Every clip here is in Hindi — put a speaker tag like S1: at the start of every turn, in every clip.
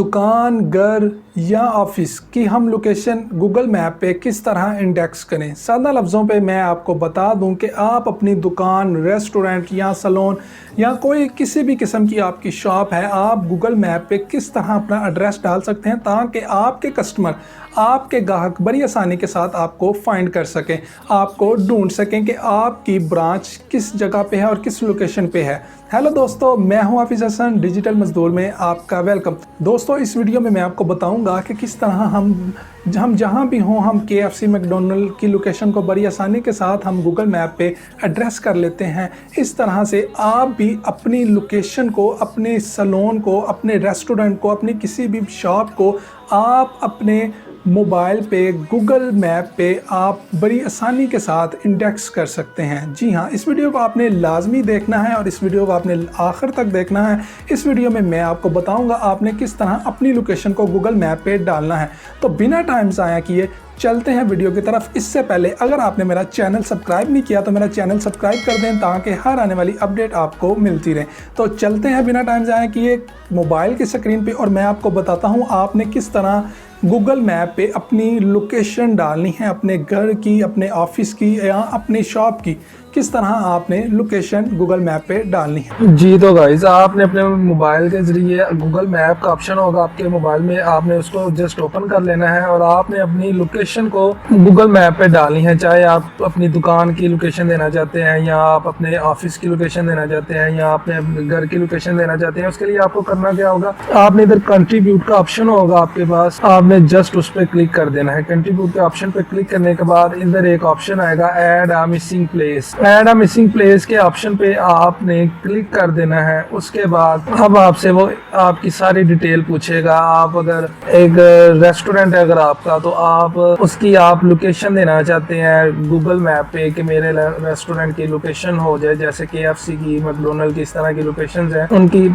S1: दुकान, घर या ऑफिस की हम लोकेशन गूगल मैप पे किस तरह इंडेक्स करें। सादा लफ्ज़ों पे मैं आपको बता दूं कि आप अपनी दुकान, रेस्टोरेंट या सैलून या कोई किसी भी किस्म की आपकी शॉप है, आप गूगल मैप पे किस तरह अपना एड्रेस डाल सकते हैं ताकि आपके कस्टमर, आपके ग्राहक बड़ी आसानी के साथ आपको फाइंड कर सकें, आपको ढूंढ सकें कि आपकी ब्रांच किस जगह पे है और किस लोकेशन पे है। हेलो दोस्तों, मैं हूं हाफिज हसन, डिजिटल मजदूर में आपका वेलकम। दोस्तों, इस वीडियो में मैं आपको बताऊंगा कि किस तरह हम जहां भी हों, हम KFC, मैकडोनल्ड की लोकेशन को बड़ी आसानी के साथ हम गूगल मैप पे एड्रेस कर लेते हैं। इस तरह से आप भी अपनी लोकेशन को, अपने सैलून को, अपने रेस्टोरेंट को, अपनी किसी भी शॉप को आप अपने मोबाइल पे गूगल मैप पे आप बड़ी आसानी के साथ इंडेक्स कर सकते हैं। जी हाँ, इस वीडियो को आपने लाजमी देखना है और इस वीडियो को आपने आखिर तक देखना है। इस वीडियो में मैं आपको बताऊंगा आपने किस तरह अपनी लोकेशन को गूगल मैप पे डालना है। तो बिना टाइम ज़ाया किए चलते हैं वीडियो की तरफ। इससे पहले अगर आपने मेरा चैनल सब्सक्राइब नहीं किया तो मेरा चैनल सब्सक्राइब कर दें ताकि हर आने वाली अपडेट आपको मिलती रहे। तो चलते हैं बिना टाइम ज़ाया किए मोबाइल की स्क्रीन पे और मैं आपको बताता हूँ आपने किस तरह गूगल मैप पे अपनी लोकेशन डालनी है, अपने घर की, अपने ऑफिस की या अपनी शॉप की, किस तरह आपने लोकेशन गूगल मैप पे डालनी है।
S2: जी तो गाइस, आपने अपने मोबाइल के ज़रिए गूगल मैप का ऑप्शन होगा आपके मोबाइल में, आपने उसको जस्ट ओपन कर लेना है और आपने अपनी लोकेशन को गूगल मैप पे डालनी है। चाहे आप अपनी दुकान की लोकेशन देना चाहते हैं या आप अपने ऑफिस की लोकेशन देना चाहते हैं या अपने घर की लोकेशन देना चाहते हैं, उसके लिए आपको करना क्या होगा, आपने इधर कंट्रीब्यूट का ऑप्शन होगा आपके पास, आपने जस्ट उस पर क्लिक कर देना है। कंट्रीब्यूट के ऑप्शन पे क्लिक करने के बाद इधर एक ऑप्शन आएगा add a missing place. Add a missing place के ऑप्शन पे आपने क्लिक कर देना है। उसके बाद अब आपसे वो आपकी सारी डिटेल पूछेगा। आप अगर एक रेस्टोरेंट है अगर आपका, तो आप उसकी आप लोकेशन देना चाहते हैं गूगल मैप पे कि मेरे रेस्टोरेंट की लोकेशन हो जाए, जैसे KFC की, मैकडोनल्ड की, इस तरह की लोकेशन है उनकी,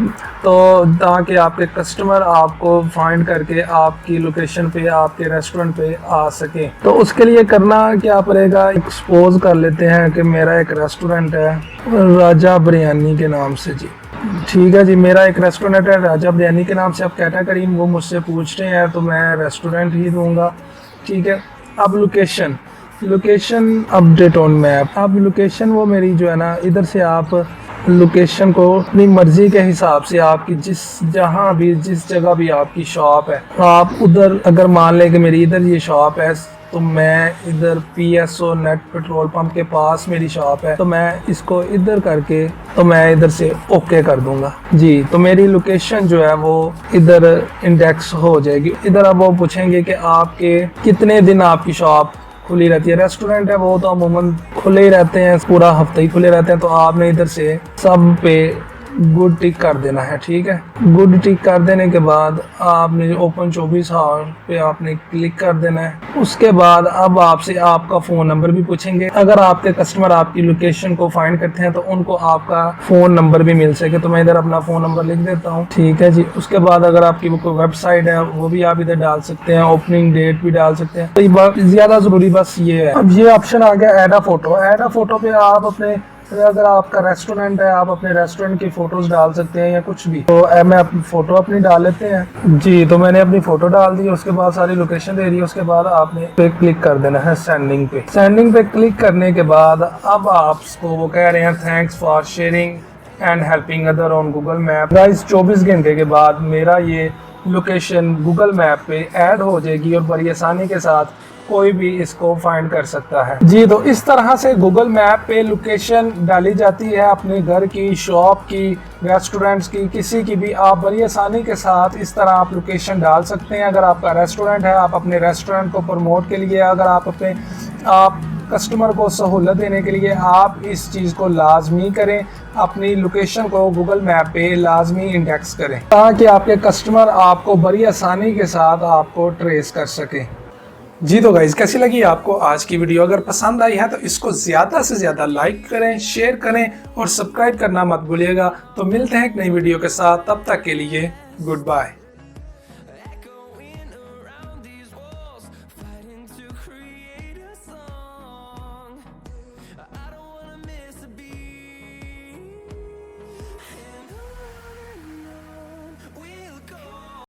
S2: तो ताकि आपके कस्टमर आपको फाइंड करके आपकी लोकेशन पे, आपके रेस्टोरेंट पे आ सके। तो उसके लिए करना क्या पड़ेगा, एक्सपोज कर लेते हैं कि मेरा एक रेस्टोरेंट है राजा बिरयानी के नाम से। जी ठीक है जी, मेरा एक रेस्टोरेंट है राजा बिरयानी के नाम से। अब कैटेगरी वो मुझसे पूछ रहे हैं तो मैं रेस्टोरेंट ही दूंगा। ठीक है, अब लोकेशन अपडेट ऑन मैप। अब लोकेशन वो मेरी जो है ना, इधर से आप लोकेशन को अपनी मर्जी के हिसाब से आपकी जिस जगह भी आपकी शॉप है, आप उधर, अगर मान लें कि मेरी इधर ये शॉप है तो मैं इधर PSO नेट पेट्रोल पंप के पास मेरी शॉप है, तो मैं इसको इधर करके तो मैं इधर से ओके कर दूंगा। जी, तो मेरी लोकेशन जो है वो इधर इंडेक्स हो जाएगी। इधर अब वो पूछेंगे कि आपके कितने दिन आपकी शॉप खुली रहती है। रेस्टोरेंट है वो तो अमूमन खुले ही रहते हैं, पूरा हफ्ता ही खुले रहते हैं। तो आपने इधर से सब पे गुड टिक कर देना है। ठीक है, गुड टिक कर देने के बाद आपने ओपन 24 आवर पे आपने क्लिक कर देना है। उसके बाद अब आपसे आपका फ़ोन नंबर भी पूछेंगे। अगर आपके कस्टमर आपकी लोकेशन को फाइंड करते हैं तो उनको आपका फ़ोन नंबर भी मिल सके, तो मैं इधर अपना फ़ोन नंबर लिख देता हूँ। ठीक है जी, उसके बाद अगर आपकी वो कोई वेबसाइट है वो भी आप इधर डाल सकते हैं, ओपनिंग डेट भी डाल सकते हैं। तो ये ज़्यादा ज़रूरी बस ये है। अब ये ऑप्शन आ गया ऐड अ फोटो। ऐड अ फोटो पे आप अपने, अगर आपका रेस्टोरेंट है आप अपने रेस्टोरेंट की फोटोज डाल सकते हैं या कुछ भी। तो मैं अपनी फोटो अपनी डाल लेते हैं। जी, तो मैंने अपनी फोटो डाल दी, उसके बाद सारी लोकेशन दे दी। उसके बाद आपने पे क्लिक कर देना है सेंडिंग पे। सेंडिंग पे क्लिक करने के बाद अब आपको वो कह रहे हैं thanks for sharing and helping other on Google map. Guys, 24 घंटे के बाद मेरा ये लोकेशन गूगल मैप पे ऐड हो जाएगी और बड़ी आसानी के साथ कोई भी इसको फाइंड कर सकता है। जी, तो इस तरह से गूगल मैप पे लोकेशन डाली जाती है अपने घर की, शॉप की, रेस्टोरेंट्स की, किसी की भी। आप बड़ी आसानी के साथ इस तरह आप लोकेशन डाल सकते हैं। अगर आपका रेस्टोरेंट है, आप अपने रेस्टोरेंट को प्रमोट के लिए, अगर आप कस्टमर को सहूलत देने के लिए आप इस चीज़ को लाजमी करें, अपनी लोकेशन को गूगल मैप पे लाजमी इंडेक्स करें ताकि आपके कस्टमर आपको बड़ी आसानी के साथ आपको ट्रेस कर सकें।
S1: जी तो गाइज, कैसी लगी आपको आज की वीडियो? अगर पसंद आई है तो इसको ज़्यादा से ज़्यादा लाइक करें, शेयर करें और सब्सक्राइब करना मत भूलिएगा। तो मिलते हैं एक नई वीडियो के साथ, तब तक के लिए गुड बाय।